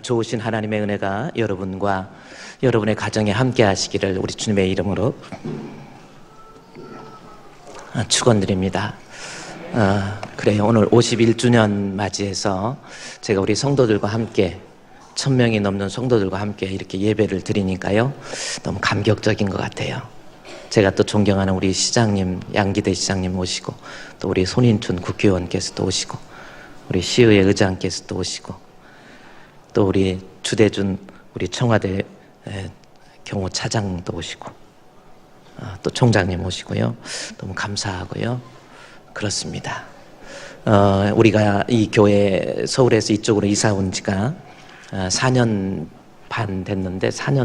좋으신 하나님의 은혜가 여러분과 여러분의 가정에 함께 하시기를 우리 주님의 이름으로 축원드립니다. 그래요. 오늘 51주년 맞이해서 제가 우리 성도들과 함께 1000명이 넘는 성도들과 함께 이렇게 예배를 드리니까요, 너무 감격적인 것 같아요. 제가 또 존경하는 우리 시장님, 양기대 시장님 오시고, 또 우리 손인춘 국회의원께서도 오시고, 우리 시의회 의장께서도 오시고, 또 우리 주대준 우리 청와대 경호차장도 오시고, 또 총장님 오시고요. 너무 감사하고요. 그렇습니다. 우리가 이 교회 서울에서 이쪽으로 이사 온 지가 4년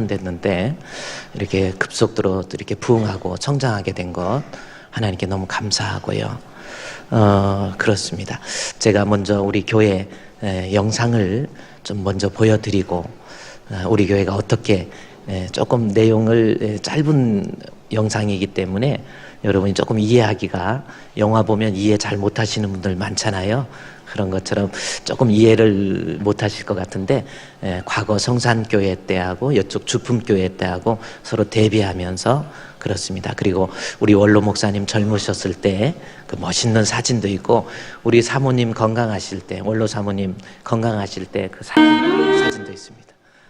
됐는데 이렇게 급속도로 이렇게 부흥하고 성장하게 된 것 하나님께 너무 감사하고요. 그렇습니다. 제가 먼저 우리 교회 영상을 좀 먼저 보여드리고, 우리 교회가 어떻게, 조금 내용을 짧은 영상이기 때문에 여러분이 조금 이해하기가, 영화 보면 이해 잘 못하시는 분들 많잖아요. 그런 것처럼 조금 이해를 못하실 것 같은데, 과거 성산교회 때하고 이쪽 주품교회 때하고 서로 대비하면서 그렇습니다. 그리고 우리 원로 목사님 젊으셨을 때 그 멋있는 사진도 있고, 우리 사모님 건강하실 때, 원로 사모님 건강하실 때 그 사진도 있습니다.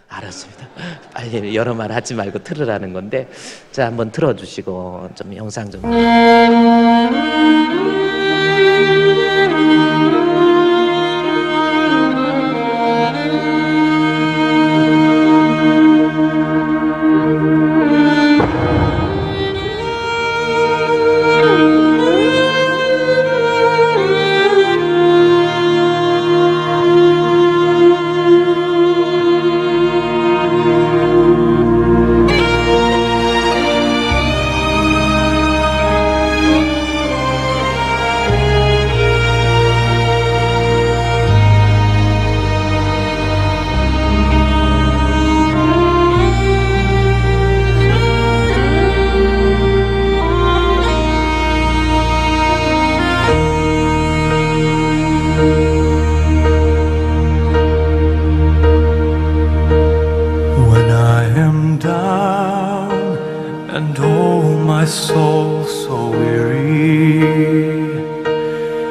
알았습니다. 빨리 여러 말 하지 말고 틀으라는 건데, 자, 한번 틀어주시고 좀 영상 좀.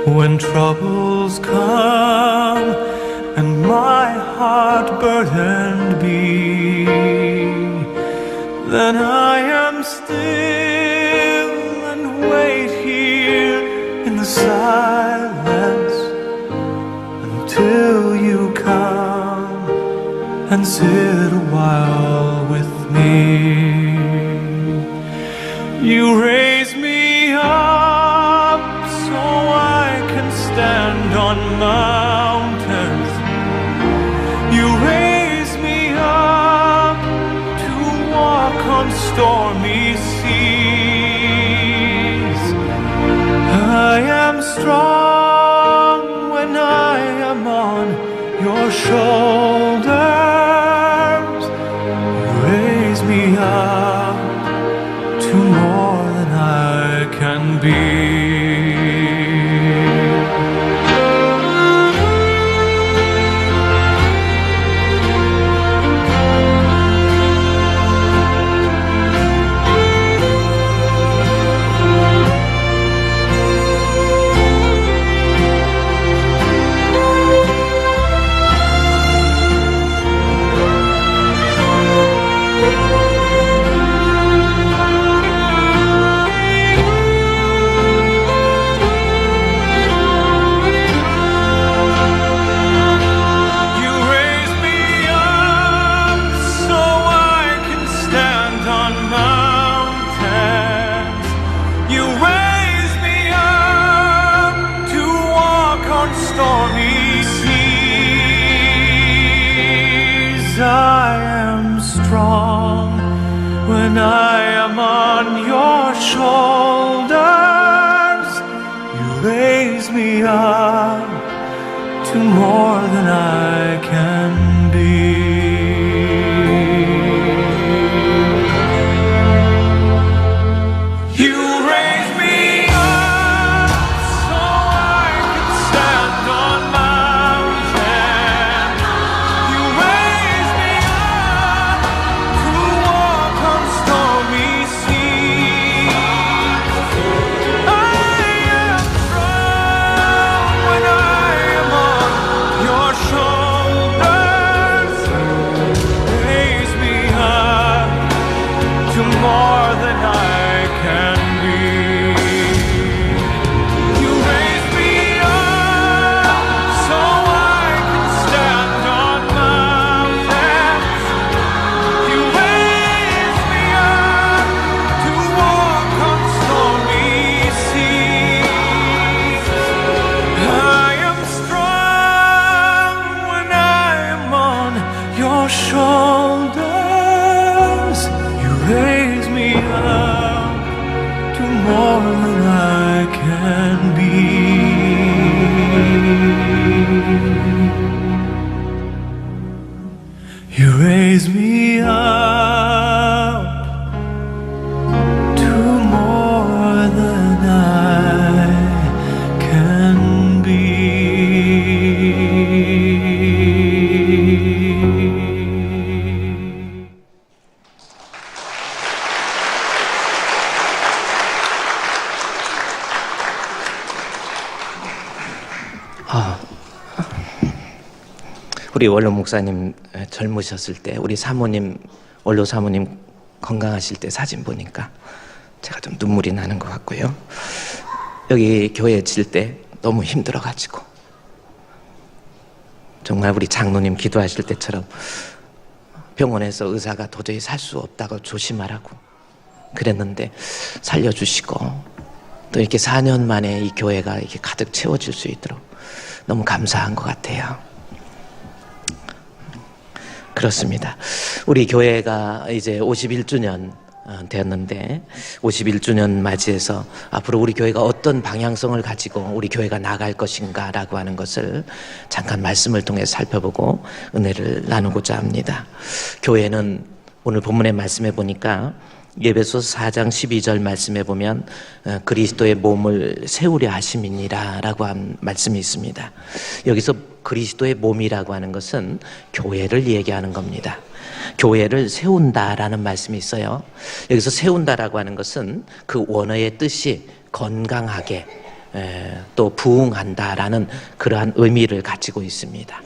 When troubles come and my heart burdened be, then I am still and wait here in the silence until you come and sit a while with me. You raise me up so I can stand on mountains. You raise me up to walk on stormy seas. I am strong when I am on your shoulders. You raise me up to more than I can be. I am strong when I am on your shoulders. You raise me up to more than I can be. You raise me up so I can stand on mountains. You raise your shoulders, you raise me up to more than I can be. You raise me up to more than I can be. 우리 원로 목사님 젊으셨을 때, 우리 사모님, 원로 사모님 건강하실 때 사진 보니까 제가 좀 눈물이 나는 것 같고요. 여기 교회 질 때 너무 힘들어가지고 정말 우리 장로님 기도하실 때처럼 병원에서 의사가 도저히 살 수 없다고 조심하라고 그랬는데 살려주시고, 또 이렇게 4년 만에 이 교회가 이렇게 가득 채워질 수 있도록 너무 감사한 것 같아요. 그렇습니다. 우리 교회가 이제 51주년 되었는데, 51주년 맞이해서 앞으로 우리 교회가 어떤 방향성을 가지고 우리 교회가 나갈 것인가 라고 하는 것을 잠깐 말씀을 통해 살펴보고 은혜를 나누고자 합니다. 교회는 오늘 본문의 말씀에 보니까 에베소서 4장 12절 말씀에 보면 그리스도의 몸을 세우려 하심이니라 라고 한 말씀이 있습니다. 여기서 그리스도의 몸이라고 하는 것은 교회를 얘기하는 겁니다. 교회를 세운다라는 말씀이 있어요. 여기서 세운다라고 하는 것은 그 원어의 뜻이 건강하게 또 부흥한다라는 그러한 의미를 가지고 있습니다.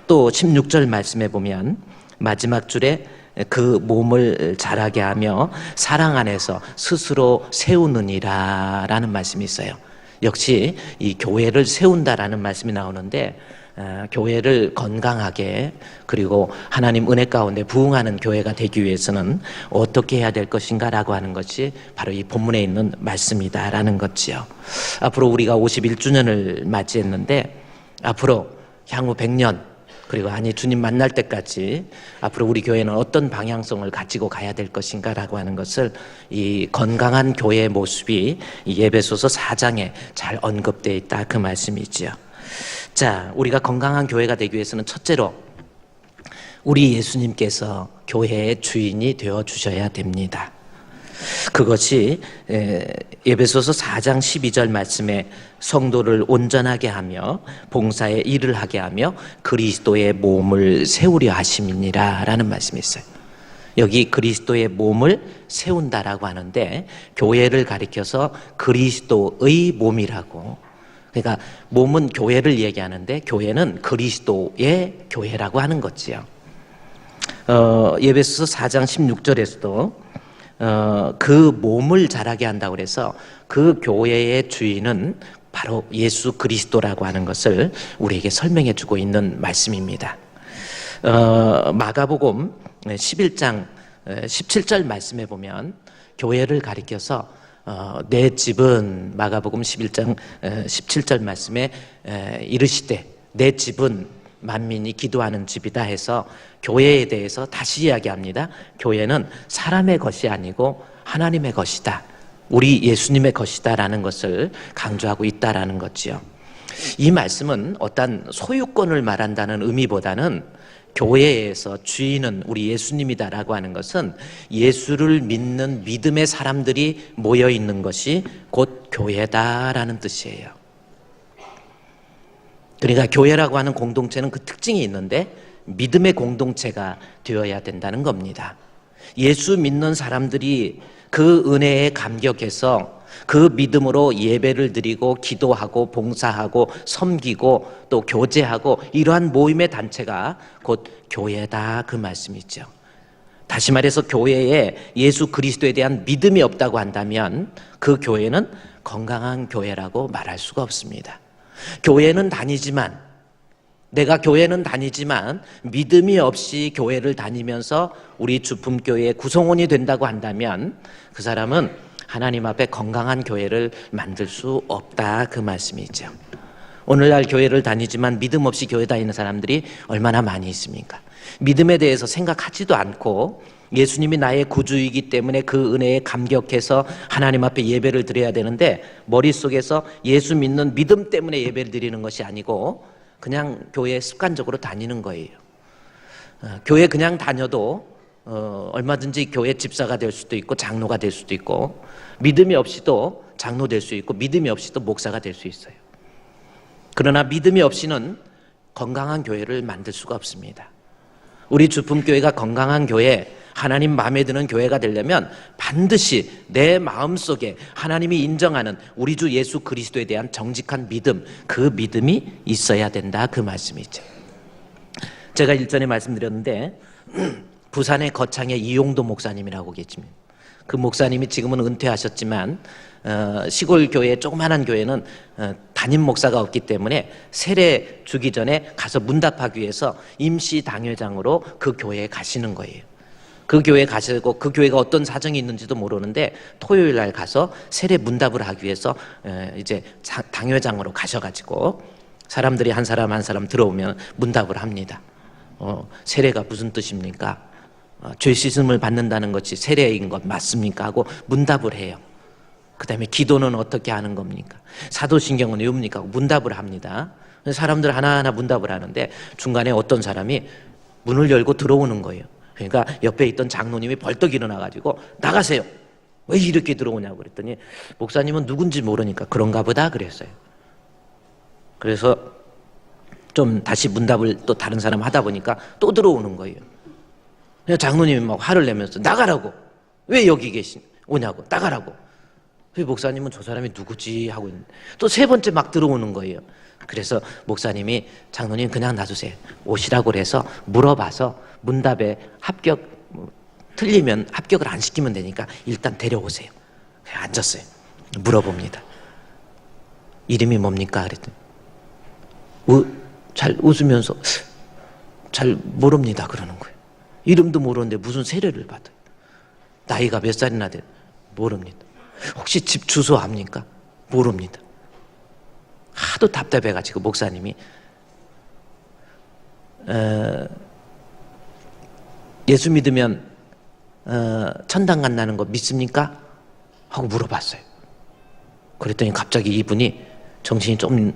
또 16절 말씀에 보면 마지막 줄에 그 몸을 자라게 하며 사랑 안에서 스스로 세우느니라 라는 말씀이 있어요. 역시 이 교회를 세운다라는 말씀이 나오는데, 교회를 건강하게 그리고 하나님 은혜 가운데 부흥하는 교회가 되기 위해서는 어떻게 해야 될 것인가 라고 하는 것이 바로 이 본문에 있는 말씀이다 라는 거지요. 앞으로 우리가 51주년을 맞이했는데, 앞으로 향후 100년 그리고 주님 만날 때까지 앞으로 우리 교회는 어떤 방향성을 가지고 가야 될 것인가 라고 하는 것을 이 건강한 교회의 모습이 이 에베소서 4장에 잘 언급되어 있다, 그 말씀이지요. 자, 우리가 건강한 교회가 되기 위해서는 첫째로 우리 예수님께서 교회의 주인이 되어 주셔야 됩니다. 그것이 에베소서 4장 12절 말씀에 성도를 온전하게 하며 봉사의 일을 하게 하며 그리스도의 몸을 세우려 하심이니라 라는 말씀이 있어요. 여기 그리스도의 몸을 세운다라고 하는데, 교회를 가리켜서 그리스도의 몸이라고, 그러니까 몸은 교회를 얘기하는데 교회는 그리스도의 교회라고 하는 거지요. 에베소서 4장 16절에서도 그 몸을 자라게 한다고 해서 그 교회의 주인은 바로 예수 그리스도라고 하는 것을 우리에게 설명해 주고 있는 말씀입니다. 마가복음 11장 17절 말씀에 보면 교회를 가리켜서 내 집은, 마가복음 11장 17절 말씀에 이르시되 내 집은 만민이 기도하는 집이다 해서 교회에 대해서 다시 이야기합니다. 교회는 사람의 것이 아니고 하나님의 것이다, 우리 예수님의 것이다 라는 것을 강조하고 있다라는 거지요. 이 말씀은 어떤 소유권을 말한다는 의미보다는 교회에서 주인은 우리 예수님이다라고 하는 것은 예수를 믿는 믿음의 사람들이 모여 있는 것이 곧 교회다라는 뜻이에요. 그러니까 교회라고 하는 공동체는 그 특징이 있는데 믿음의 공동체가 되어야 된다는 겁니다. 예수 믿는 사람들이 그 은혜에 감격해서 그 믿음으로 예배를 드리고 기도하고 봉사하고 섬기고 또 교제하고, 이러한 모임의 단체가 곧 교회다, 그 말씀이죠. 다시 말해서 교회에 예수 그리스도에 대한 믿음이 없다고 한다면 그 교회는 건강한 교회라고 말할 수가 없습니다. 교회는 다니지만, 내가 교회는 다니지만 믿음이 없이 교회를 다니면서 우리 주품교회의 구성원이 된다고 한다면 그 사람은 하나님 앞에 건강한 교회를 만들 수 없다, 그 말씀이죠. 오늘날 교회를 다니지만 믿음 없이 교회 다니는 사람들이 얼마나 많이 있습니까? 믿음에 대해서 생각하지도 않고 예수님이 나의 구주이기 때문에 그 은혜에 감격해서 하나님 앞에 예배를 드려야 되는데 머릿속에서 예수 믿는 믿음 때문에 예배를 드리는 것이 아니고 그냥 교회에 습관적으로 다니는 거예요. 교회 그냥 다녀도 얼마든지 교회 집사가 될 수도 있고 장로가 될 수도 있고 믿음이 없이도 장로 될 수 있고 믿음이 없이도 목사가 될 수 있어요. 그러나 믿음이 없이는 건강한 교회를 만들 수가 없습니다. 우리 주품교회가 건강한 교회, 하나님 마음에 드는 교회가 되려면 반드시 내 마음속에 하나님이 인정하는 우리 주 예수 그리스도에 대한 정직한 믿음, 그 믿음이 있어야 된다, 그 말씀이죠. 제가 일전에 말씀드렸는데 부산의 거창의 이용도 목사님이라고 계십니다. 그 목사님이 지금은 은퇴하셨지만 시골 교회, 조그마한 교회는 담임 목사가 없기 때문에 세례 주기 전에 가서 문답하기 위해서 임시 당회장으로 그 교회에 가시는 거예요. 그 교회에 가시고 그 교회가 어떤 사정이 있는지도 모르는데 토요일 날 가서 세례 문답을 하기 위해서 이제 당회장으로 가셔가지고 사람들이 한 사람 한 사람 들어오면 문답을 합니다. 세례가 무슨 뜻입니까? 죄 씻음을 받는다는 것이 세례인 것 맞습니까? 하고 문답을 해요. 그 다음에 기도는 어떻게 하는 겁니까? 사도신경은 외웁니까? 하고 문답을 합니다. 사람들 하나하나 문답을 하는데 중간에 어떤 사람이 문을 열고 들어오는 거예요. 그러니까 옆에 있던 장로님이 벌떡 일어나가지고 나가세요. 왜 이렇게 들어오냐고 그랬더니 목사님은 누군지 모르니까 그런가 보다 그랬어요. 그래서 좀 다시 문답을 또 다른 사람 하다 보니까 또 들어오는 거예요. 장로님이 막 화를 내면서 나가라고, 왜 여기 오냐고, 나가라고. 목사님은 저 사람이 누구지 하고 있는데 또 세 번째 막 들어오는 거예요. 그래서 목사님이 장로님 그냥 놔두세요. 오시라고 해서 물어봐서 문답에 합격, 틀리면 합격을 안 시키면 되니까 일단 데려오세요. 그냥 앉았어요. 물어봅니다. 이름이 뭡니까? 그랬더니 잘 웃으면서 잘 모릅니다 그러는 거예요. 이름도 모르는데 무슨 세례를 받아요. 나이가 몇 살이나 돼? 모릅니다. 혹시 집 주소 압니까? 모릅니다. 하도 답답해가지고 목사님이 예수 믿으면 천당 간다는 거 믿습니까? 하고 물어봤어요. 그랬더니 갑자기 이분이 정신이 조금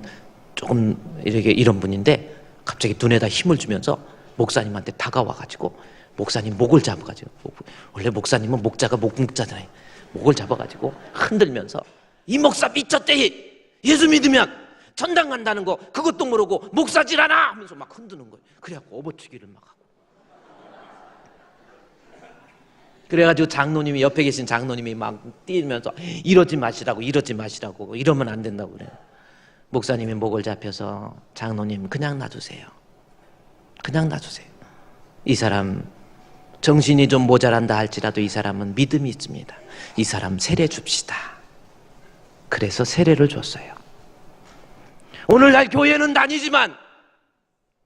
이렇게 이런 분인데 갑자기 눈에다 힘을 주면서 목사님한테 다가와가지고 목사님 목을 잡아가지고, 원래 목사님은 목자가 목자잖아요. 목을 잡아가지고 흔들면서 이 목사 미쳤대. 예수 믿으면 천당 간다는 거 그것도 모르고 목사질 않아 하면서 막 흔드는 거예요. 그래갖고 업어치기를 막 하고. 그래가지고 장로님이, 옆에 계신 장로님이 막 뛰면서 이러지 마시라고 이러면 안 된다고 그래요. 목사님이 목을 잡혀서 장로님 그냥 놔두세요. 그냥 놔두세요. 이 사람 정신이 좀 모자란다 할지라도 이 사람은 믿음이 있습니다. 이 사람 세례 줍시다. 그래서 세례를 줬어요. 오늘날 교회는 다니지만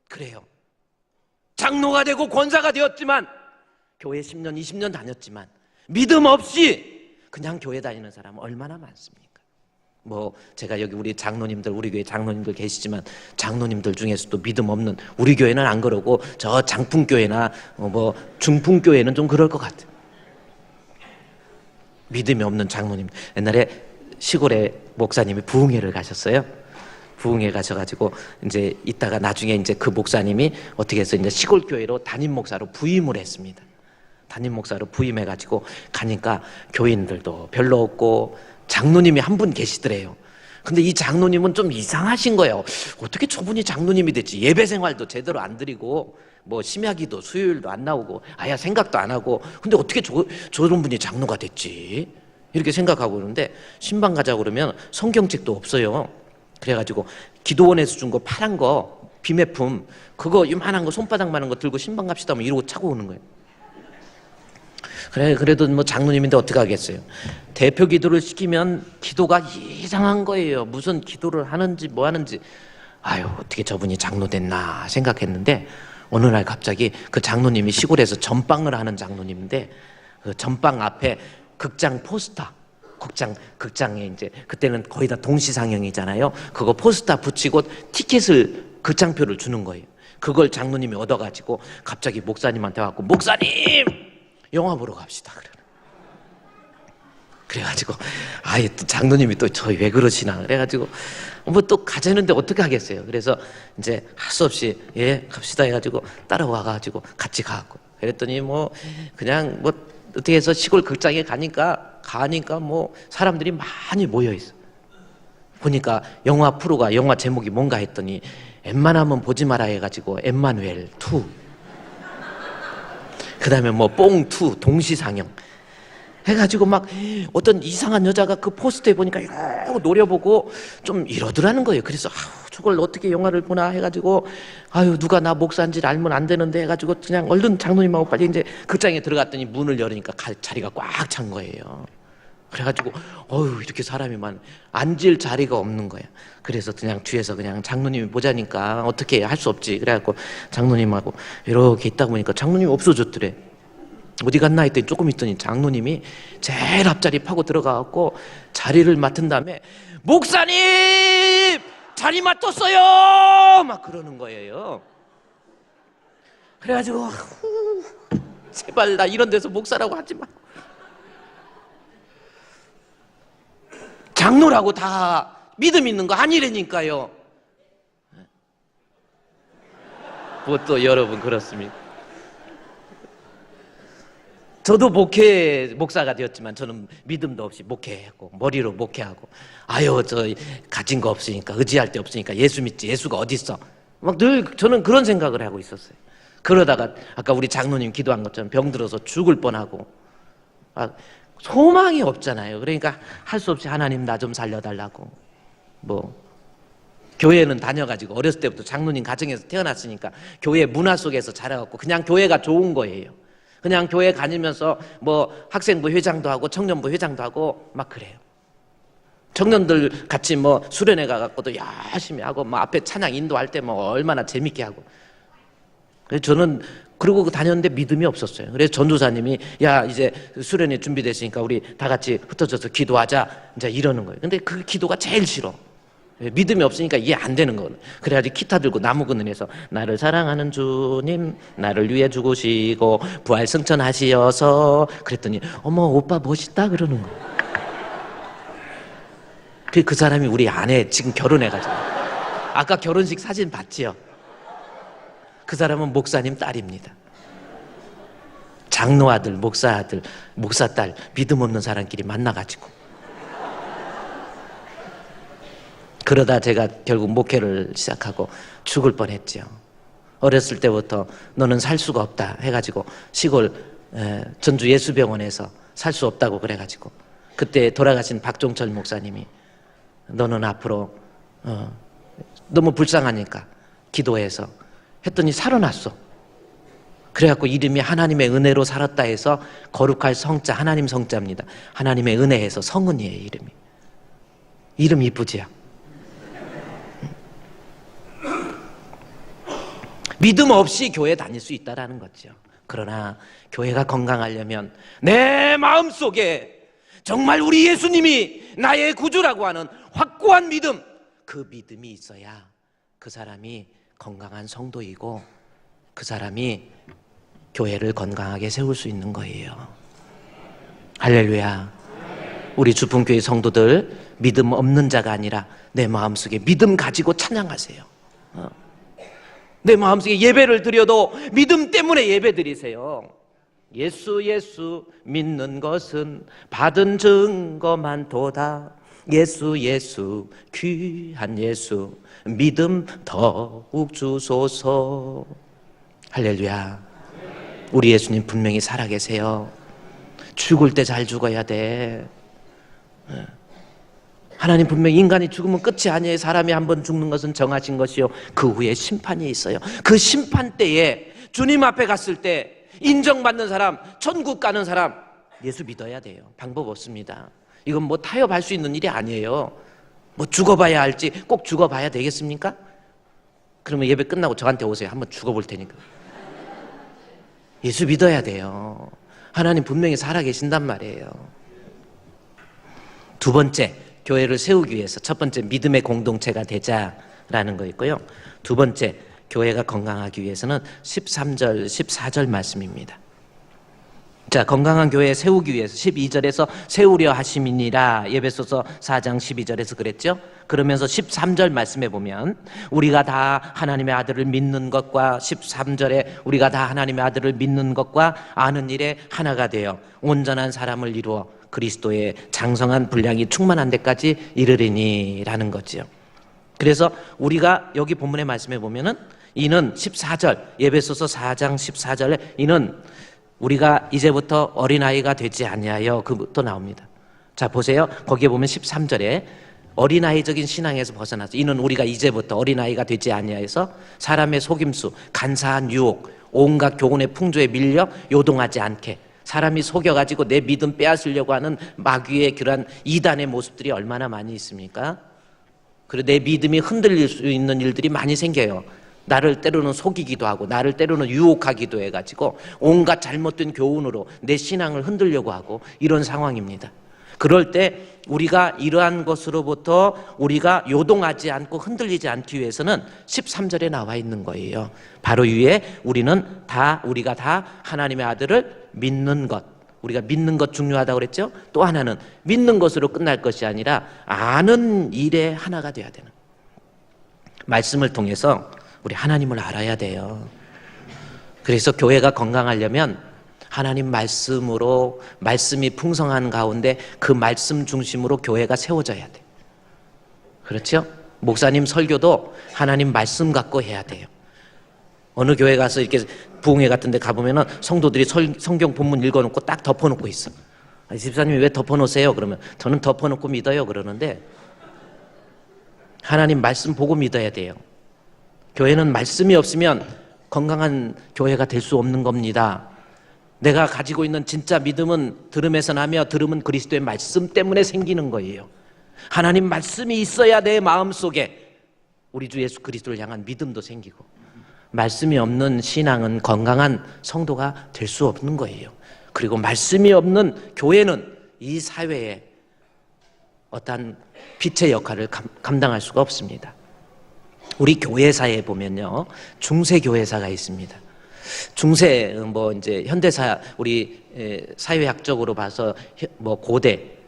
그래요. 장로가 되고 권사가 되었지만 교회 10년 20년 다녔지만 믿음 없이 그냥 교회 다니는 사람은 얼마나 많습니까? 제가 여기 우리 장로님들, 우리 교회 장로님들 계시지만 장로님들 중에서도 믿음 없는, 우리 교회는 안 그러고 저 장풍교회나 중풍교회는 좀 그럴 것 같아요. 믿음이 없는 장로님. 옛날에 시골에 목사님이 부흥회를 가셨어요. 부흥회 가셔가지고 이제 있다가 나중에 이제 그 목사님이 어떻게 해서 이제 시골 교회로 담임 목사로 부임을 했습니다. 담임 목사로 부임해가지고 가니까 교인들도 별로 없고 장로님이 한 분 계시더래요. 근데 이 장로님은 좀 이상하신 거예요. 어떻게 저분이 장로님이 됐지? 예배 생활도 제대로 안 드리고 심야기도 수요일도 안 나오고 아야 생각도 안 하고, 근데 어떻게 저런 분이 장로가 됐지? 이렇게 생각하고 그러는데 신방 가자고 그러면 성경책도 없어요. 그래가지고 기도원에서 준 거 파란 거 비매품 그거 이만한 거 손바닥만한 거 들고 신방 갑시다 하면 이러고 차고 오는 거예요. 그래도 장로님인데 어떻게 하겠어요? 대표 기도를 시키면 기도가 이상한 거예요. 무슨 기도를 하는지 뭐 하는지. 아유, 어떻게 저분이 장로 됐나 생각했는데 어느 날 갑자기 그 장로님이 시골에서 전빵을 하는 장로님인데 그 전빵 앞에 극장 포스터 극장에 이제 그때는 거의 다 동시상영이잖아요. 그거 포스터 붙이고 티켓을 극장표를 주는 거예요. 그걸 장로님이 얻어가지고 갑자기 목사님한테 와서 목사님 영화 보러 갑시다 그래가지고 아예 또 장로님이 또 저희 왜 그러시나 그래가지고 뭐 또 가자는데 어떻게 하겠어요. 그래서 이제 할 수 없이 예 갑시다 해가지고 따라와가지고 같이 가고 그랬더니 뭐 그냥 뭐 어떻게 해서 시골 극장에 가니까 뭐 사람들이 많이 모여 있어. 보니까 영화 프로가 영화 제목이 뭔가 했더니 웬만하면 보지 마라 해가지고 엠마누엘 2 그 다음에 뭐 뽕 2 동시상영 해가지고 막 어떤 이상한 여자가 그 포스터에 보니까 이러고 노려보고 좀 이러더라는 거예요. 그래서 저걸 어떻게 영화를 보나 해가지고 누가 나 목사인지 알면 안 되는데 해가지고 그냥 얼른 장로님하고 빨리 이제 극장에 들어갔더니 문을 열으니까 자리가 꽉 찬 거예요. 그래가지고 이렇게 사람이 앉을 자리가 없는 거야. 그래서 그냥 뒤에서 그냥 장로님이 보자니까 어떻게 할 수 없지. 그래갖고 장로님하고 이렇게 있다 보니까 장로님이 없어졌더래. 어디 갔나 했더니 조금 있더니 장로님이 제일 앞자리 파고 들어가갖고 자리를 맡은 다음에 목사님 자리 맡았어요 막 그러는 거예요. 그래가지고 제발 나 이런 데서 목사라고 하지 마. 장로라고 다 믿음 있는 거 아니라니까요. 뭐 또 여러분 그렇습니까? 저도 목사가 되었지만 저는 믿음도 없이 목회하고 머리로 목회하고 저 가진 거 없으니까 의지할 데 없으니까 예수 믿지 예수가 어딨어 막 늘 저는 그런 생각을 하고 있었어요. 그러다가 아까 우리 장로님 기도한 것처럼 병들어서 죽을 뻔하고 소망이 없잖아요. 그러니까 할 수 없이 하나님 나 좀 살려달라고 뭐 교회는 다녀가지고 어렸을 때부터 장로님 가정에서 태어났으니까 교회 문화 속에서 자라갖고 그냥 교회가 좋은 거예요. 그냥 교회 다니면서 뭐 학생부 회장도 하고 청년부 회장도 하고 막 그래요. 청년들 같이 뭐 수련회 가갖고도 열심히 하고 뭐 앞에 찬양 인도할 때 뭐 얼마나 재밌게 하고. 그래서 저는 그러고 다녔는데 믿음이 없었어요. 그래서 전도사님이 이제 수련회 준비됐으니까 우리 다 같이 흩어져서 기도하자 이제 이러는 거예요. 근데 그 기도가 제일 싫어. 믿음이 없으니까 이해 안 되는 거는. 그래가지고 기타 들고 나무 그늘에서 나를 사랑하는 주님 나를 위해 죽으시고 부활 승천하시어서 그랬더니 어머 오빠 멋있다 그러는 거. 그 사람이 우리 아내 지금 결혼해가지고 아까 결혼식 사진 봤지요? 그 사람은 목사님 딸입니다. 장로 아들, 목사 아들, 목사 딸 믿음 없는 사람끼리 만나가지고 그러다 제가 결국 목회를 시작하고 죽을 뻔했죠. 어렸을 때부터 너는 살 수가 없다 해가지고 시골 전주 예수병원에서 살 수 없다고 그래가지고 그때 돌아가신 박종철 목사님이 너는 앞으로 너무 불쌍하니까 기도해서 했더니 살아났어. 그래갖고 이름이 하나님의 은혜로 살았다 해서 거룩할 성자 하나님 성자입니다. 하나님의 은혜에서 성은이에요. 이름 이쁘지요? 믿음 없이 교회 다닐 수 있다라는 거죠. 그러나 교회가 건강하려면 내 마음속에 정말 우리 예수님이 나의 구주라고 하는 확고한 믿음, 그 믿음이 있어야 그 사람이 건강한 성도이고 그 사람이 교회를 건강하게 세울 수 있는 거예요. 할렐루야. 우리 주품교회 성도들 믿음 없는 자가 아니라 내 마음속에 믿음 가지고 찬양하세요. 내 마음속에 예배를 드려도 믿음 때문에 예배 드리세요. 예수 믿는 것은 받은 증거만 도다. 예수 귀한 예수 믿음 더욱 주소서. 할렐루야. 우리 예수님 분명히 살아계세요. 죽을 때 잘 죽어야 돼. 하나님 분명히 인간이 죽으면 끝이 아니에요. 사람이 한번 죽는 것은 정하신 것이요 그 후에 심판이 있어요. 그 심판 때에 주님 앞에 갔을 때 인정받는 사람, 천국 가는 사람 예수 믿어야 돼요. 방법 없습니다. 이건 뭐 타협할 수 있는 일이 아니에요. 뭐 죽어봐야 할지 꼭 죽어봐야 되겠습니까? 그러면 예배 끝나고 저한테 오세요. 한번 죽어볼 테니까. 예수 믿어야 돼요. 하나님 분명히 살아계신단 말이에요. 두 번째, 교회를 세우기 위해서 첫 번째 믿음의 공동체가 되자라는 거 있고요. 두 번째, 교회가 건강하기 위해서는 13절, 14절 말씀입니다. 자, 건강한 교회 세우기 위해서 12절에서 세우려 하심이니라, 에베소서 4장 12절에서 그랬죠. 그러면서 13절 말씀해 보면 우리가 다 하나님의 아들을 믿는 것과 13절에 우리가 다 하나님의 아들을 믿는 것과 아는 일에 하나가 되어 온전한 사람을 이루어 그리스도의 장성한 분량이 충만한 데까지 이르리니라는 거지요. 그래서 우리가 여기 본문의 말씀해 보면은 이는 14절, 에베소서 4장 14절에 이는 우리가 이제부터 어린아이가 되지 아니하여 그부터 나옵니다. 자, 보세요. 거기에 보면 13절에 어린아이적인 신앙에서 벗어나서 이는 우리가 이제부터 어린아이가 되지 아니하여서 사람의 속임수, 간사한 유혹, 온갖 교훈의 풍조에 밀려 요동하지 않게, 사람이 속여가지고 내 믿음 빼앗으려고 하는 마귀의 그러한 이단의 모습들이 얼마나 많이 있습니까? 그리고 내 믿음이 흔들릴 수 있는 일들이 많이 생겨요. 나를 때로는 속이기도 하고 나를 때로는 유혹하기도 해가지고 온갖 잘못된 교훈으로 내 신앙을 흔들려고 하고 이런 상황입니다. 그럴 때 우리가 이러한 것으로부터 우리가 요동하지 않고 흔들리지 않기 위해서는 13절에 나와 있는 거예요. 바로 위에 우리가 다 하나님의 아들을 믿는 것, 우리가 믿는 것 중요하다고 그랬죠. 또 하나는 믿는 것으로 끝날 것이 아니라 아는 일에 하나가 돼야 되는, 말씀을 통해서 우리 하나님을 알아야 돼요. 그래서 교회가 건강하려면 하나님 말씀으로, 말씀이 풍성한 가운데 그 말씀 중심으로 교회가 세워져야 돼. 그렇죠? 목사님 설교도 하나님 말씀 갖고 해야 돼요. 어느 교회 가서 이렇게 부흥회 같은 데 가보면은 성도들이 성경 본문 읽어놓고 딱 덮어놓고 있어. 집사님이 왜 덮어놓으세요? 그러면 저는 덮어놓고 믿어요 그러는데, 하나님 말씀 보고 믿어야 돼요. 교회는 말씀이 없으면 건강한 교회가 될 수 없는 겁니다. 내가 가지고 있는 진짜 믿음은 들음에서 나며 들음은 그리스도의 말씀 때문에 생기는 거예요. 하나님 말씀이 있어야 내 마음속에 우리 주 예수 그리스도를 향한 믿음도 생기고, 말씀이 없는 신앙은 건강한 성도가 될 수 없는 거예요. 그리고 말씀이 없는 교회는 이 사회에 어떠한 빛의 역할을 감당할 수가 없습니다. 우리 교회사에 보면요, 중세교회사가 있습니다. 중세, 이제 현대사, 우리 사회학적으로 봐서 고대,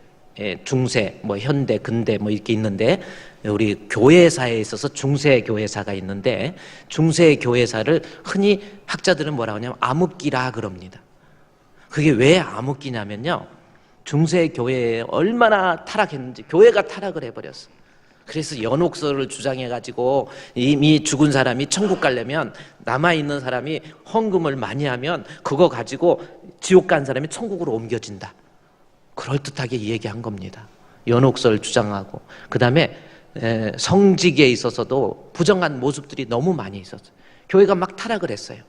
중세, 현대, 근대 이렇게 있는데, 우리 교회사에 있어서 중세교회사가 있는데, 중세교회사를 흔히 학자들은 뭐라고 하냐면 암흑기라 그럽니다. 그게 왜 암흑기냐면요, 중세교회에 얼마나 타락했는지, 교회가 타락을 해버렸어. 그래서 연옥설을 주장해가지고 이미 죽은 사람이 천국 가려면 남아있는 사람이 헌금을 많이 하면 그거 가지고 지옥 간 사람이 천국으로 옮겨진다, 그럴듯하게 얘기한 겁니다. 연옥설 주장하고, 그 다음에 성직에 있어서도 부정한 모습들이 너무 많이 있었어요. 교회가 막 타락을 했어요.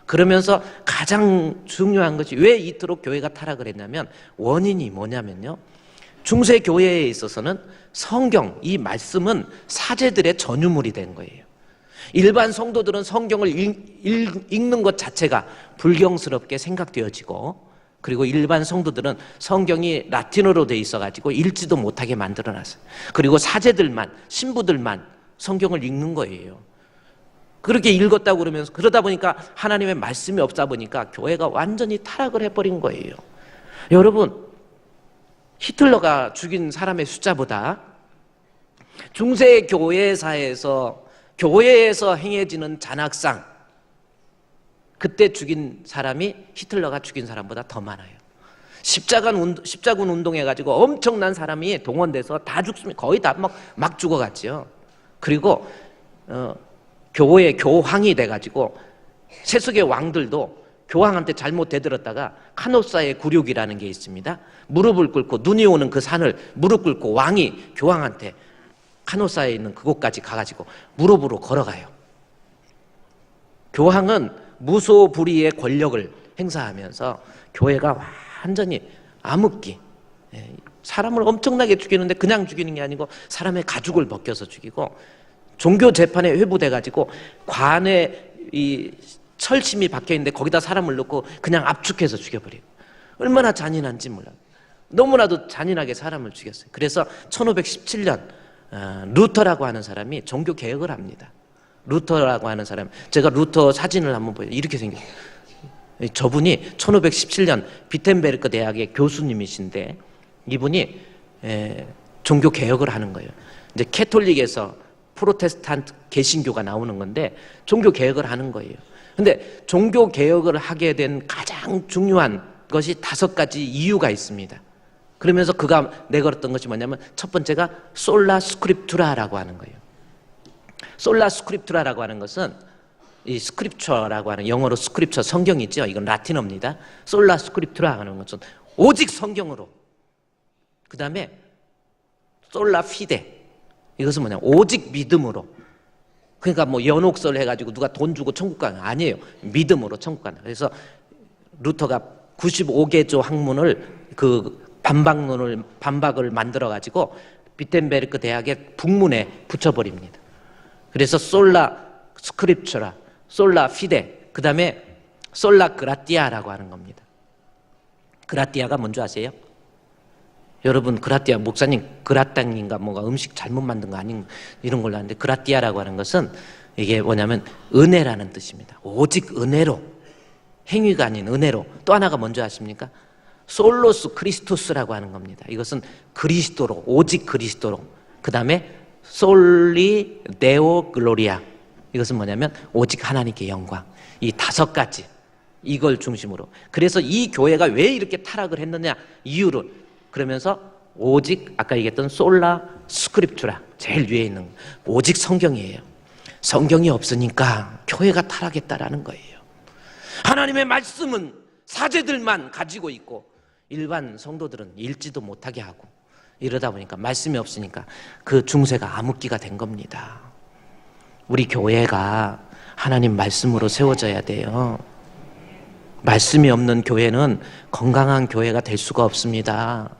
그러면서 가장 중요한 것이 왜 이토록 교회가 타락을 했냐면, 원인이 뭐냐면요, 중세교회에 있어서는 성경, 이 말씀은 사제들의 전유물이 된 거예요. 일반 성도들은 성경을 읽는 것 자체가 불경스럽게 생각되어지고, 그리고 일반 성도들은 성경이 라틴어로 돼 있어가지고 읽지도 못하게 만들어놨어요. 그리고 사제들만, 신부들만 성경을 읽는 거예요. 그렇게 읽었다고 그러면서, 그러다 보니까 하나님의 말씀이 없다 보니까 교회가 완전히 타락을 해버린 거예요. 여러분, 히틀러가 죽인 사람의 숫자보다 중세 교회사에서, 교회에서 행해지는 잔악상, 그때 죽인 사람이 히틀러가 죽인 사람보다 더 많아요. 십자군 운동해가지고 엄청난 사람이 동원돼서 다 죽습니다. 거의 다 막 죽어갔죠. 그리고 교회 교황이 돼가지고 세속의 왕들도 교황한테 잘못 대들었다가 카노사의 굴욕이라는 게 있습니다. 무릎을 꿇고, 눈이 오는 그 산을 무릎 꿇고 왕이 교황한테 카노사에 있는 그곳까지 가가지고 무릎으로 걸어가요. 교황은 무소불위의 권력을 행사하면서 교회가 완전히 암흑기, 사람을 엄청나게 죽이는데 그냥 죽이는 게 아니고 사람의 가죽을 벗겨서 죽이고, 종교 재판에 회부돼가지고 관에 이 철심이 박혀있는데 거기다 사람을 넣고 그냥 압축해서 죽여버리고, 얼마나 잔인한지 몰라요. 너무나도 잔인하게 사람을 죽였어요. 그래서 1517년 루터라고 하는 사람이 종교 개혁을 합니다. 루터라고 하는 사람, 제가 루터 사진을 한번 보여요. 이렇게 생겼어요. 저분이 1517년 비텐베르크 대학의 교수님이신데 이분이 종교 개혁을 하는 거예요. 이제 캐톨릭에서 프로테스탄트 개신교가 나오는 건데 종교 개혁을 하는 거예요. 근데 종교 개혁을 하게 된 가장 중요한 것이 5가지 이유가 있습니다. 그러면서 그가 내걸었던 것이 뭐냐면 첫 번째가 솔라 스크립투라라고 하는 거예요. 솔라 스크립투라라고 하는 것은 이 스크립처라고 하는 영어로 스크립처 성경이 있죠. 이건 라틴어입니다. 솔라 스크립투라 하는 것은 오직 성경으로. 그 다음에 솔라 피데, 이것은 뭐냐 오직 믿음으로. 그러니까 뭐 연옥설 해가지고 누가 돈 주고 천국 가는 거 아니에요. 믿음으로 천국 가는. 그래서 루터가 95개조 학문을 그 반박을 만들어 가지고 비텐베르크 대학의 북문에 붙여버립니다. 그래서 솔라 스크립처라, 솔라 피데, 그 다음에 솔라 그라티아라고 하는 겁니다. 그라티아가 뭔지 아세요? 여러분, 그라티아 목사님 그라땅인가 뭐가 음식 잘못 만든 거 아닌 이런 걸로 하는데, 그라티아라고 하는 것은 이게 뭐냐면 은혜라는 뜻입니다. 오직 은혜로, 행위가 아닌 은혜로. 또 하나가 뭔지 아십니까? 솔로스 크리스토스라고 하는 겁니다. 이것은 그리스도로, 오직 그리스도로. 그 다음에 솔리 데오 글로리아, 이것은 뭐냐면 오직 하나님께 영광. 이 5가지, 이걸 중심으로. 그래서 이 교회가 왜 이렇게 타락을 했느냐 이유를 그러면서 오직 아까 얘기했던 솔라 스크립투라, 제일 위에 있는 오직 성경이에요. 성경이 없으니까 교회가 타락했다라는 거예요. 하나님의 말씀은 사제들만 가지고 있고 일반 성도들은 읽지도 못하게 하고, 이러다 보니까 말씀이 없으니까 그 중세가 암흑기가 된 겁니다. 우리 교회가 하나님 말씀으로 세워져야 돼요. 말씀이 없는 교회는 건강한 교회가 될 수가 없습니다.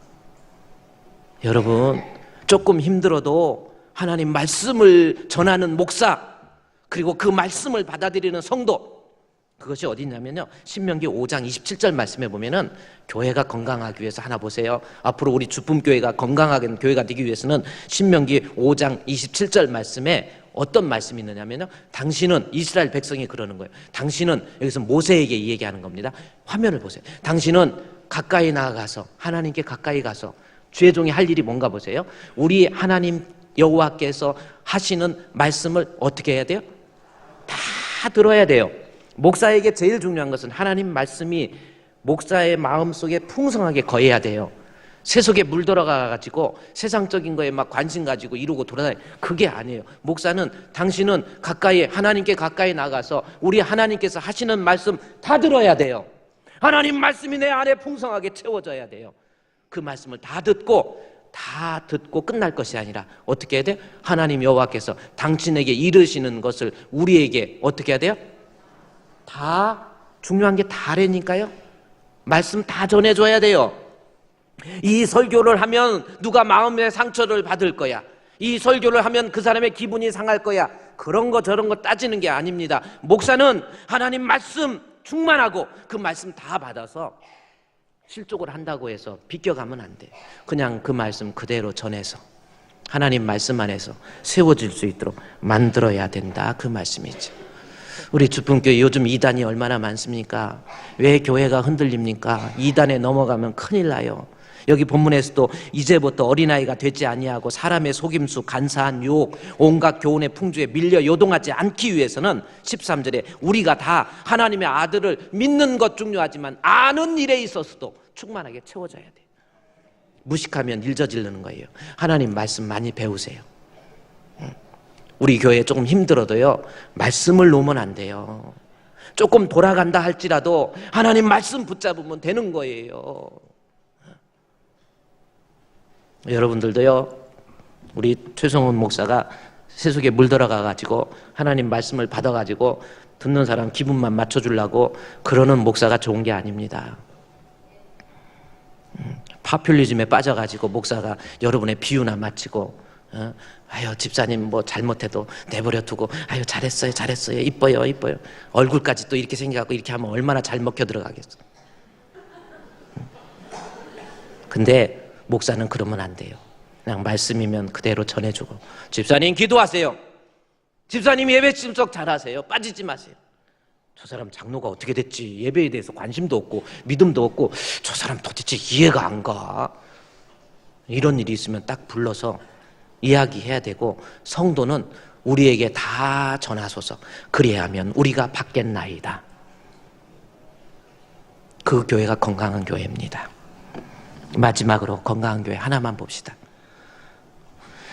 여러분, 조금 힘들어도 하나님 말씀을 전하는 목사, 그리고 그 말씀을 받아들이는 성도, 그것이 어디 있냐면요, 신명기 5장 27절 말씀에 보면은 교회가 건강하기 위해서, 하나 보세요. 앞으로 우리 주품교회가 건강하게 교회가 되기 위해서는 신명기 5장 27절 말씀에 어떤 말씀이 있느냐면요, 당신은, 이스라엘 백성이 그러는 거예요. 당신은, 여기서 모세에게 이 얘기하는 겁니다. 화면을 보세요. 당신은 가까이 나아가서, 하나님께 가까이 가서 주의 종이 할 일이 뭔가 보세요. 우리 하나님 여호와께서 하시는 말씀을 어떻게 해야 돼요? 다 들어야 돼요. 목사에게 제일 중요한 것은 하나님 말씀이 목사의 마음속에 풍성하게 거해야 돼요. 세속에 물 들어가가지고 세상적인 거에 막 관심 가지고 이러고 돌아다니, 그게 아니에요. 목사는, 당신은 가까이, 하나님께 가까이 나가서 우리 하나님께서 하시는 말씀 다 들어야 돼요. 하나님 말씀이 내 안에 풍성하게 채워져야 돼요. 그 말씀을 다 듣고 끝날 것이 아니라 어떻게 해야 돼요? 하나님 여호와께서 당신에게 이르시는 것을 우리에게 어떻게 해야 돼요? 다, 중요한 게 다라니까요. 말씀 다 전해줘야 돼요. 이 설교를 하면 누가 마음의 상처를 받을 거야, 이 설교를 하면 그 사람의 기분이 상할 거야, 그런 거 저런 거 따지는 게 아닙니다. 목사는 하나님 말씀 충만하고 그 말씀 다 받아서 실족을 한다고 해서 비껴가면 안 돼. 그냥 그 말씀 그대로 전해서 하나님 말씀 안에서 세워질 수 있도록 만들어야 된다, 그 말씀이죠. 우리 주품교회 요즘 이단이 얼마나 많습니까? 왜 교회가 흔들립니까? 이단에 넘어가면 큰일 나요. 여기 본문에서도 이제부터 어린아이가 되지 아니하고 사람의 속임수, 간사한 유혹, 온갖 교훈의 풍조에 밀려 요동하지 않기 위해서는 13절에 우리가 다 하나님의 아들을 믿는 것 중요하지만 아는 일에 있어서도 충만하게 채워져야 돼요. 무식하면 일저지르는 거예요. 하나님 말씀 많이 배우세요. 우리 교회 조금 힘들어도요, 말씀을 놓으면 안 돼요. 조금 돌아간다 할지라도 하나님 말씀 붙잡으면 되는 거예요. 여러분들도요, 우리 최성훈 목사가 세속에 물들어가 가지고 하나님 말씀을 받아 가지고 듣는 사람 기분만 맞춰주려고 그러는 목사가 좋은 게 아닙니다. 파퓰리즘에 빠져가지고 목사가 여러분의 비유나 마치고, 아유 집사님 뭐 잘못해도 내버려 두고, 아유 잘했어요 이뻐요 얼굴까지 또 이렇게 생겨갖고 이렇게 하면 얼마나 잘 먹혀 들어가겠어. 근데 목사는 그러면 안 돼요. 그냥 말씀이면 그대로 전해주고, 집사님 기도하세요. 집사님 예배 참석 잘하세요. 빠지지 마세요. 저 사람 장로가 어떻게 됐지? 예배에 대해서 관심도 없고 믿음도 없고 저 사람 도대체 이해가 안 가. 이런 일이 있으면 딱 불러서 이야기해야 되고, 성도는 우리에게 다 전하소서. 그리하면 우리가 받겠나이다. 그 교회가 건강한 교회입니다. 마지막으로 건강한 교회 하나만 봅시다.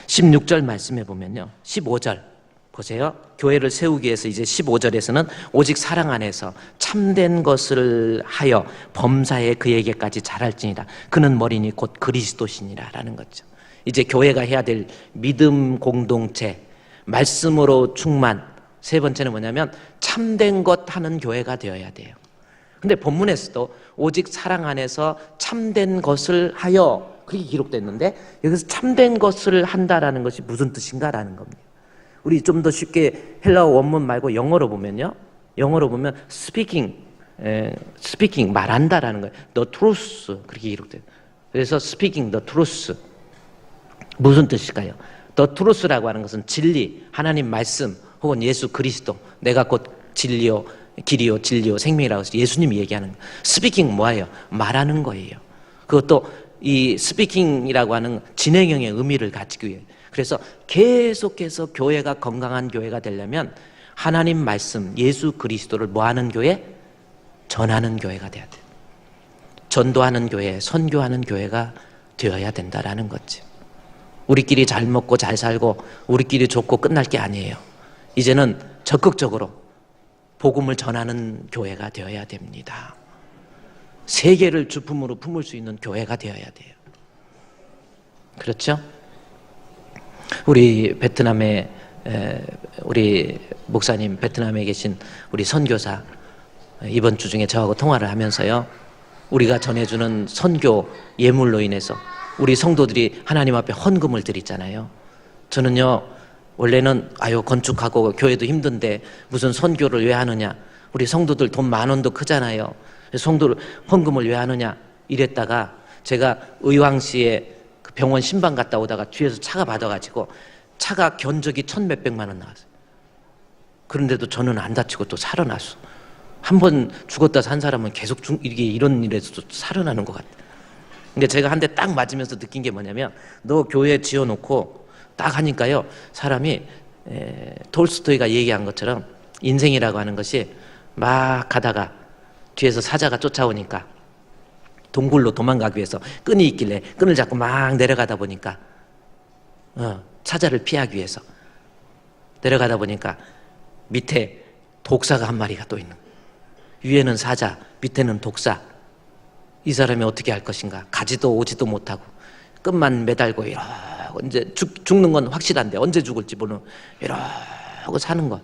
16절 말씀해 보면요, 15절 보세요. 교회를 세우기 위해서 이제 15절에서는 오직 사랑 안에서 참된 것을 하여 범사에 그에게까지 자랄지니라. 그는 머리니 곧 그리스도시니라 라는 거죠. 이제 교회가 해야 될 믿음 공동체, 말씀으로 충만, 세 번째는 뭐냐면 참된 것 하는 교회가 되어야 돼요. 근데 본문에서도 오직 사랑 안에서 참된 것을 하여, 그게 기록됐는데 여기서 참된 것을 한다라는 것이 무슨 뜻인가라는 겁니다. 우리 좀 더 쉽게 헬라어 원문 말고 영어로 보면요, 영어로 보면 speaking 말한다라는 거예요. The truth, 그렇게 기록돼요. 그래서 speaking the truth, 무슨 뜻일까요? The truth라고 하는 것은 진리, 하나님 말씀 혹은 예수 그리스도, 내가 곧 진리요 길이요 진리요 생명이라고 해서 예수님이 얘기하는 거예요. 스피킹 뭐예요? 말하는 거예요. 그것도 이 스피킹이라고 하는 진행형의 의미를 가지기 위해, 그래서 계속해서 교회가 건강한 교회가 되려면 하나님 말씀, 예수 그리스도를 뭐하는 교회? 전하는 교회가 돼야 돼요. 전도하는 교회, 선교하는 교회가 되어야 된다라는 거지. 우리끼리 잘 먹고 잘 살고 우리끼리 좋고 끝날 게 아니에요. 이제는 적극적으로 복음을 전하는 교회가 되어야 됩니다. 세계를 주품으로 품을 수 있는 교회가 되어야 돼요. 그렇죠? 우리 베트남에 우리 목사님, 베트남에 계신 우리 선교사 이번 주 중에 저하고 통화를 하면서요, 우리가 전해주는 선교 예물로 인해서 우리 성도들이 하나님 앞에 헌금을 드리잖아요. 저는요, 원래는 건축하고 교회도 힘든데 무슨 선교를 왜 하느냐, 우리 성도들 돈 10,000원도 크잖아요. 성도를 헌금을 왜 하느냐 이랬다가, 제가 의왕시에 그 병원 신방 갔다 오다가 뒤에서 차가 받아가지고 차가 견적이 1,100몇만 원 나왔어요. 그런데도 저는 안 다치고 또 살아났어. 한 번 죽었다 산 사람은 계속 이게 이런 일에서도 살아나는 것 같아. 근데 제가 한 대 딱 맞으면서 느낀 게 뭐냐면, 너 교회 지어놓고 딱 하니까요, 사람이 톨스토이가 얘기한 것처럼 인생이라고 하는 것이 막 가다가 뒤에서 사자가 쫓아오니까 동굴로 도망가기 위해서 끈이 있길래 끈을 잡고 막 내려가다 보니까 사자를 피하기 위해서 내려가다 보니까 밑에 독사가 한 마리가 또 있는, 위에는 사자, 밑에는 독사. 이 사람이 어떻게 할 것인가? 가지도 오지도 못하고 끈만 매달고 이러고, 이제 죽는 건 확실한데 언제 죽을지 모르는, 이러고 사는 것,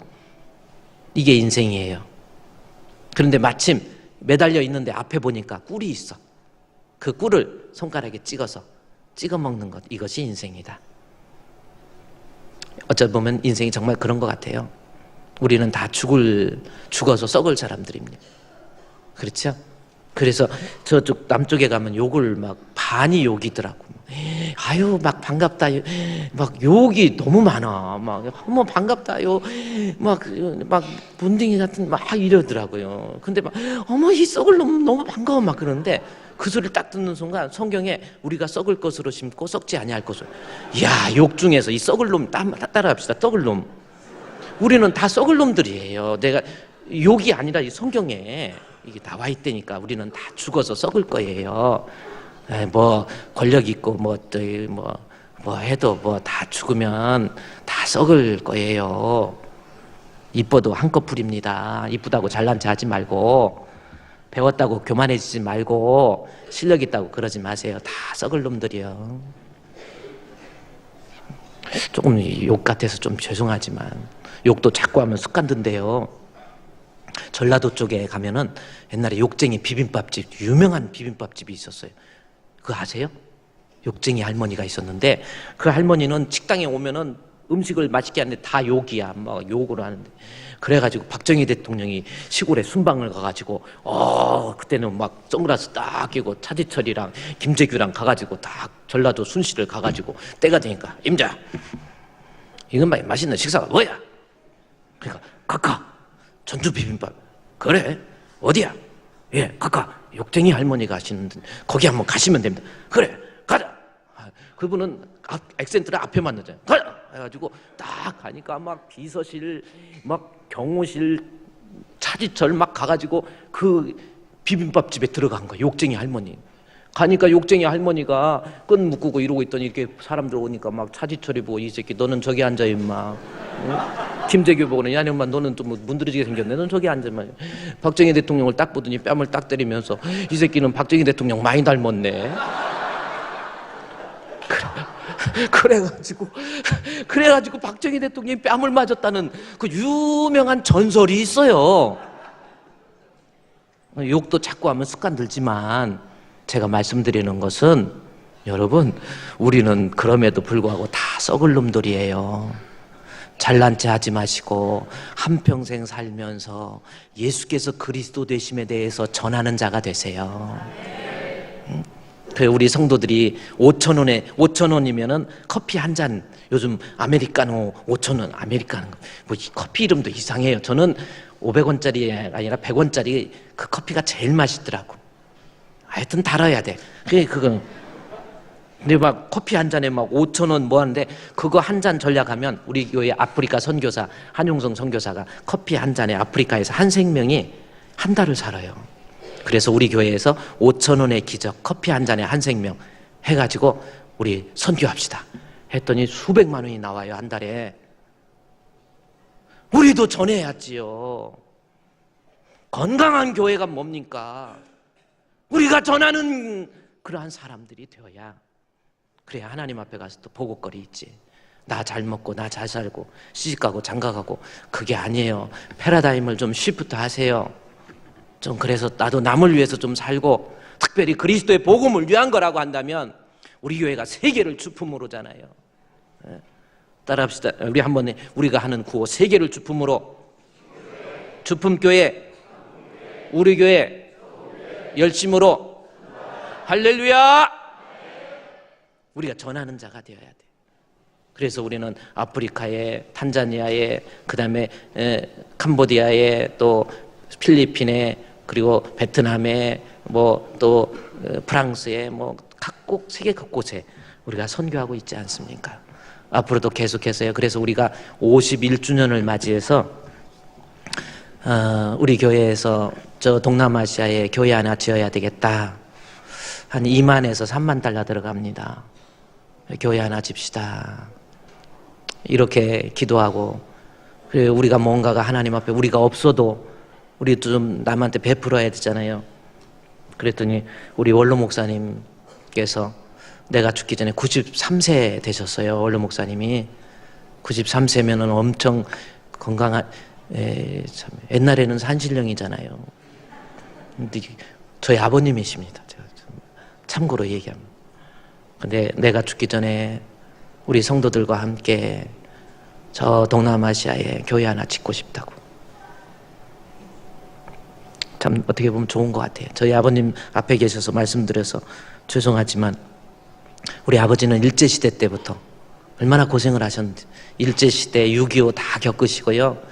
이게 인생이에요. 그런데 마침 매달려 있는데 앞에 보니까 꿀이 있어. 그 꿀을 손가락에 찍어서 찍어 먹는 것, 이것이 인생이다. 어쩌다 보면 인생이 정말 그런 것 같아요. 우리는 다 죽어서 썩을 사람들입니다. 그렇죠? 그래서 저쪽 남쪽에 가면 욕을 막 반이 욕이더라고. 아유 막 반갑다, 막 욕이 너무 많아. 막 어머 반갑다요, 막 문딩이 같은 막 이러더라고요. 근데 막 어머 이 썩을 놈 너무 반가워 막 그러는데, 그 소리를 딱 듣는 순간 성경에 우리가 썩을 것으로 심고 썩지 아니할 것으로, 이야, 욕 중에서 이 썩을 놈 따라합시다. 썩을 놈, 우리는 다 썩을 놈들이에요. 내가 욕이 아니라 이 성경에 이게 나와 있다니까. 우리는 다 죽어서 썩을 거예요. 뭐 권력 있고 뭐 해도 뭐 다 죽으면 다 썩을 거예요. 이뻐도 한꺼풀입니다. 이쁘다고 잘난 체 하지 말고, 배웠다고 교만해지지 말고, 실력 있다고 그러지 마세요. 다 썩을 놈들이요. 조금 욕 같아서 좀 죄송하지만 욕도 자꾸 하면 습관된대요. 전라도 쪽에 가면은 옛날에 욕쟁이 비빔밥집, 유명한 비빔밥집이 있었어요. 그거 아세요? 욕쟁이 할머니가 있었는데, 그 할머니는 식당에 오면은 음식을 맛있게 하는데 다 욕이야. 막 욕을 하는데. 그래가지고 박정희 대통령이 시골에 순방을 가가지고 그때는 막 선글라스 딱 끼고 차지철이랑 김재규랑 가가지고 딱 전라도 순시를 가가지고 때가 되니까 임자 이건 맛있는 식사가 뭐야? 그러니까 카카 전주 비빔밥. 그래 어디야? 예 카카 욕쟁이 할머니가 하시는 거기 한번 가시면 됩니다. 그래 가자. 그분은 액센트를 앞에만 넣잖아요. 가자 해가지고 딱 가니까 막 비서실 막 경호실 차지철 막 가가지고 그 비빔밥집에 들어간 거야. 욕쟁이 할머니 가니까 욕쟁이 할머니가 끈 묶고 이러고 있더니 이렇게 사람들 오니까 막 차지철이 보고 이 새끼 너는 저기 앉아 임마. 응? 김재규 보고는 야네 엄마 너는 좀 문드러지게 생겼네. 너는 저기 앉아 임마. 박정희 대통령을 딱 보더니 뺨을 딱 때리면서 이 새끼는 박정희 대통령 많이 닮았네. 그래가지고 박정희 대통령이 뺨을 맞았다는 그 유명한 전설이 있어요. 욕도 자꾸 하면 습관 들지만 제가 말씀드리는 것은 여러분 우리는 그럼에도 불구하고 다 썩을 놈들이에요. 잘난 체 하지 마시고 한평생 살면서 예수께서 그리스도 되심에 대해서 전하는 자가 되세요. 우리 성도들이 5,000원이면은 커피 한 잔, 요즘 아메리카노 5,000원, 아메리카노, 뭐 커피 이름도 이상해요. 저는 500원짜리 아니라 100원짜리 그 커피가 제일 맛있더라고. 하여튼 달아야 돼. 그건. 근데 막 커피 한 잔에 막 5,000원 뭐 하는데 그거 한 잔 전략하면 우리 교회 아프리카 선교사, 한용성 선교사가 커피 한 잔에 아프리카에서 한 생명이 한 달을 살아요. 그래서 우리 교회에서 5,000원의 기적 커피 한 잔에 한 생명 해가지고 우리 선교합시다 했더니 수백만 원이 나와요. 한 달에. 우리도 전해야지요. 건강한 교회가 뭡니까? 우리가 전하는 그러한 사람들이 되어야 그래야 하나님 앞에 가서 또 보고거리 있지. 나 잘 먹고 나 잘 살고 시집가고 장가가고 그게 아니에요. 패러다임을 좀 쉬프트 하세요. 좀 그래서 나도 남을 위해서 좀 살고 특별히 그리스도의 복음을 위한 거라고 한다면 우리 교회가 세계를 주품으로잖아요. 따라합시다. 우리 한번 우리가 하는 구호 세계를 주품으로 주품교회 우리 교회 열심으로 할렐루야. 우리가 전하는 자가 되어야 돼. 그래서 우리는 아프리카에 탄자니아에 그다음에 캄보디아에 또 필리핀에 그리고 베트남에 뭐 또 프랑스에 뭐 각국 세계 곳곳에 우리가 선교하고 있지 않습니까? 앞으로도 계속해서요. 그래서 우리가 51주년을 맞이해서 우리 교회에서 저 동남아시아에 교회 하나 지어야 되겠다. 한 2만에서 3만 달러 들어갑니다. 교회 하나 집시다. 이렇게 기도하고 그리고 우리가 뭔가가 하나님 앞에 우리가 없어도 우리도 좀 남한테 베풀어야 되잖아요. 그랬더니 우리 원로 목사님께서 내가 죽기 전에 93세 되셨어요. 원로 목사님이 93세면은 엄청 건강한 참 옛날에는 산신령이잖아요. 근데 저희 아버님이십니다. 제가 참고로 얘기합니다. 근데 내가 죽기 전에 우리 성도들과 함께 저 동남아시아에 교회 하나 짓고 싶다고. 참 어떻게 보면 좋은 것 같아요. 저희 아버님 앞에 계셔서 말씀드려서 죄송하지만 우리 아버지는 일제시대 때부터 얼마나 고생을 하셨는지 일제시대 6.25 다 겪으시고요.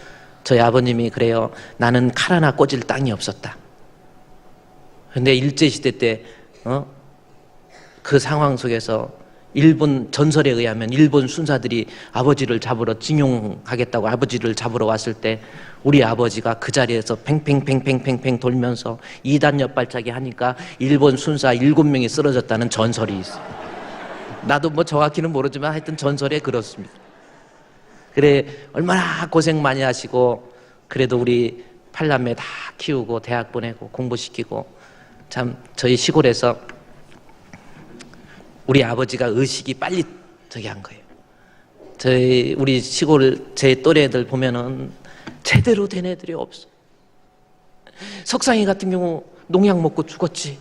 저희 아버님이 그래요. 나는 칼 하나 꽂을 땅이 없었다. 근데 일제시대 때 그 상황 속에서 일본 전설에 의하면 일본 순사들이 아버지를 잡으러 징용하겠다고 아버지를 잡으러 왔을 때 우리 아버지가 그 자리에서 팽팽팽팽팽팽 돌면서 2단 옆발차기 하니까 일본 순사 7명이 쓰러졌다는 전설이 있어요. 나도 뭐 정확히는 모르지만 하여튼 전설에 그렇습니다. 그래 얼마나 고생 많이 하시고 그래도 우리 팔남매 다 키우고 대학 보내고 공부시키고 참 저희 시골에서 우리 아버지가 의식이 빨리 저기 한 거예요. 저희 우리 시골 제 또래 애들 보면은 제대로 된 애들이 없어. 석상이 같은 경우 농약 먹고 죽었지.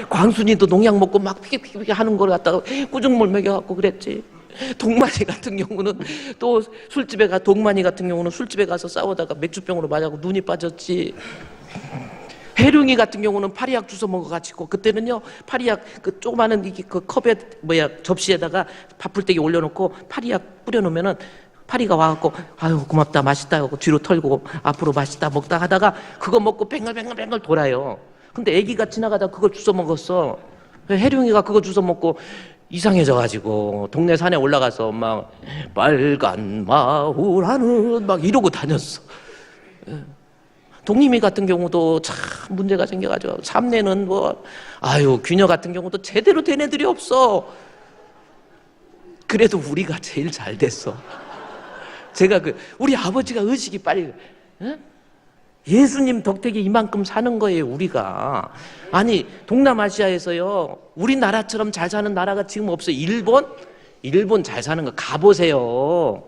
광순이도 농약 먹고 막 피기피기 하는 걸 갖다가 꾸중물 먹여갖고 그랬지. 동만이 같은 경우는 또 동만이 같은 경우는 술집에 가서 싸우다가 맥주병으로 맞아고 눈이 빠졌지. 해룡이 같은 경우는 파리약 주워 먹어가지고, 그때는요 파리약 그 조그마한 이게 그 컵에 접시에다가 밥풀떼기 올려놓고 파리약 뿌려놓으면은 파리가 와갖고 아유 고맙다 맛있다 하고 뒤로 털고 앞으로 맛있다 먹다 하다가 그거 먹고 뱅글뱅글 돌아요. 근데 애기가 지나가다 그걸 주워 먹었어. 해룡이가 그거 주워 먹고 이상해져가지고 동네 산에 올라가서 막 빨간 마을 하는 막 이러고 다녔어. 독림이 같은 경우도 참 문제가 생겨가지고 삼내는 뭐 아유 귀녀 같은 경우도 제대로 된 애들이 없어. 그래도 우리가 제일 잘 됐어. 제가 우리 아버지가 의식이 빨리, 에? 예수님 덕택에 이만큼 사는 거예요 우리가. 아니 동남아시아에서요 우리나라처럼 잘 사는 나라가 지금 없어요. 일본 잘 사는 거 가보세요.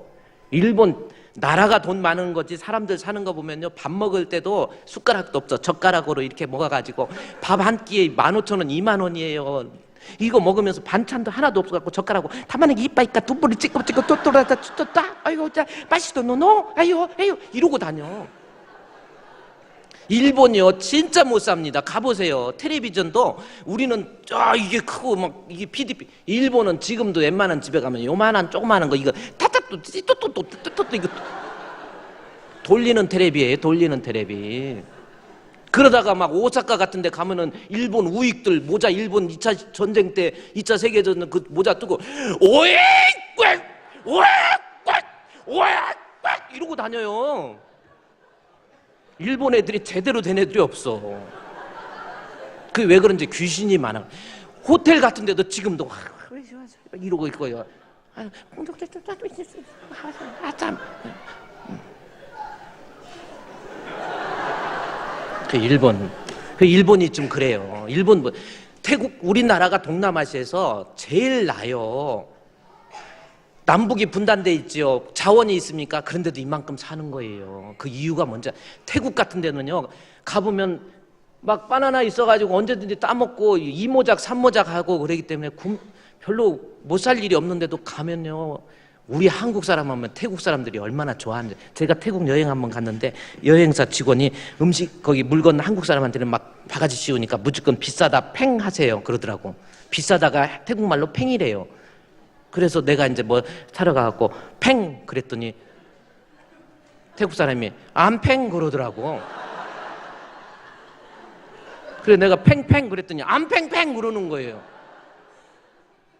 일본 나라가 돈 많은 거지 사람들 사는 거 보면요 밥 먹을 때도 숟가락도 없어. 젓가락으로 이렇게 먹어가지고 밥 한 끼에 15,000원 20,000원이에요 이거 먹으면서 반찬도 하나도 없어갖고 젓가락으로 타마네기 이빠이까 뚜뿌리 찍고 또또라다 뚜따 아이고 자 맛있어 노노 아유 이러고 다녀. 일본이요 진짜 못 삽니다. 가보세요. 텔레비전도 우리는 이게 크고 막 이게 PDP. 일본은 지금도 웬만한 집에 가면 요만한 조그만한 거 이거 타타또 이거 돌리는 텔레비예요. 돌리는 텔레비. 그러다가 막 오사카 같은 데 가면은 일본 우익들 모자 일본 2차 전쟁 때 2차 세계대전 그 모자 뜨고 오익 이러고 다녀요. 일본 애들이 제대로 된 애들이 없어. 그게 왜 그런지 귀신이 많아. 호텔 같은 데도 지금도 이러고 있고요. 참. 일본이 좀 그래요. 일본 태국 우리나라가 동남아시아에서 제일 나요. 남북이 분단돼 있지요. 자원이 있습니까? 그런데도 이만큼 사는 거예요. 그 이유가 뭔지. 태국 같은 데는요 가보면 막 바나나 있어가지고 언제든지 따먹고 2모작 3모작 하고 그러기 때문에 별로 못 살 일이 없는데도 가면요 우리 한국 사람 하면 태국 사람들이 얼마나 좋아하는지. 제가 태국 여행 한번 갔는데 여행사 직원이 음식 거기 물건 한국 사람한테는 막 바가지 씌우니까 무조건 비싸다 팽 하세요 그러더라고. 비싸다가 태국말로 팽이래요. 그래서 내가 이제 뭐 사러 가갖고 팽 그랬더니 태국 사람이 안 팽 그러더라고. 그래 내가 팽팽 그랬더니 안 팽팽 그러는 거예요.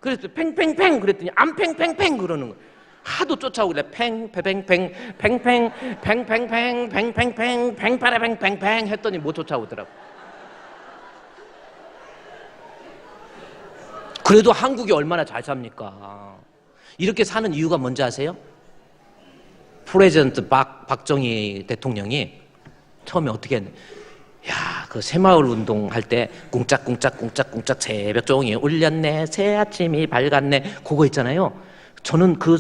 그래서 팽팽팽 그랬더니 안 팽팽팽 그러는 거예요. 하도 쫓아오길래 팽팽팽 팽팽 팽팽팽 팽팽팽 팽파라팽팽팽 했더니 못 쫓아오더라고. 그래도 한국이 얼마나 잘 삽니까? 이렇게 사는 이유가 뭔지 아세요? 프레지던트 박정희 대통령이 처음에 어떻게 했냐? 야, 그 새마을 운동 할 때 꿍짝꿍짝 새벽 종이 울렸네 새 아침이 밝았네 그거 있잖아요. 저는 그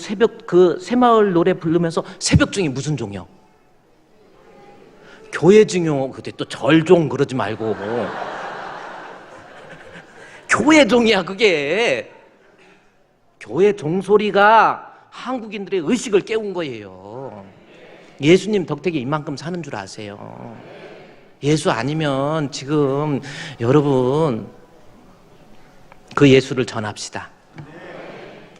새마을 노래 부르면서 새벽 종이 무슨 종이요? 교회 종이요. 그때 또 절종 그러지 말고 교회 종이야 그게. 교회 종소리가 한국인들의 의식을 깨운 거예요. 예수님 덕택에 이만큼 사는 줄 아세요? 예수 아니면 지금 여러분 그 예수를 전합시다.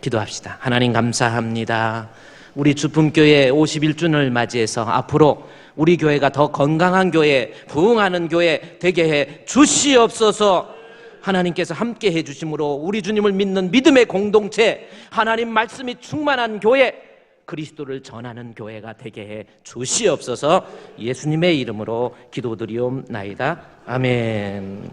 기도합시다. 하나님 감사합니다. 우리 주품교회 51주년을 맞이해서 앞으로 우리 교회가 더 건강한 교회, 부흥하는 교회 되게 해 주시옵소서. 하나님께서 함께 해주심으로 우리 주님을 믿는 믿음의 공동체, 하나님 말씀이 충만한 교회, 그리스도를 전하는 교회가 되게 해 주시옵소서. 예수님의 이름으로 기도드리옵나이다. 아멘.